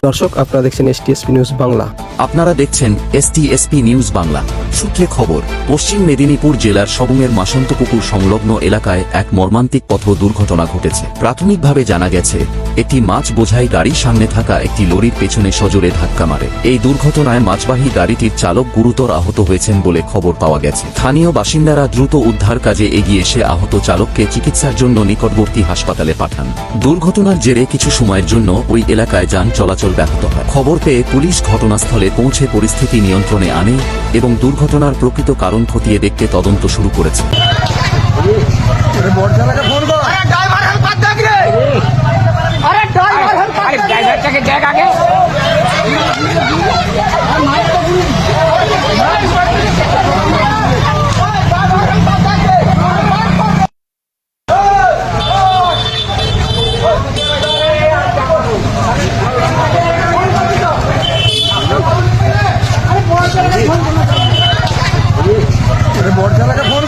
দর্শক, আপনারা দেখছেন এসটিএসপি নিউজ বাংলা। আপনারা দেখছেন এসটিএসপি নিউজ বাংলা। সূত্রে খবর, পশ্চিম মেদিনীপুর জেলার সবংয়ের মাসন্তপুকুর সংলগ্ন এলাকায় এক মর্মান্তিক পথ দুর্ঘটনা ঘটেছে। প্রাথমিকভাবে জানা গেছে, একটি মাছ বোঝাই গাড়ি সামনে থাকা একটি লরির পেছনে সজোরে ধাক্কা মারে। এই দুর্ঘটনায় মাছবাহী গাড়িটির চালক গুরুতর আহত হয়েছেন বলে খবর পাওয়া গেছে। স্থানীয় বাসিন্দারা দ্রুত উদ্ধার কাজে এগিয়ে এসে আহত চালককে চিকিৎসার জন্য নিকটবর্তী হাসপাতালে পাঠান। দুর্ঘটনার জেরে কিছু সময়ের জন্য ওই এলাকায় যান চলাচল ব্যাহত হয়। খবর পেয়ে পুলিশ ঘটনাস্থলে পৌঁছে পরিস্থিতি নিয়ন্ত্রণে আনে এবং দুর্ঘটনার প্রকৃত কারণ খতিয়ে দেখতে তদন্ত শুরু করেছে। ফোন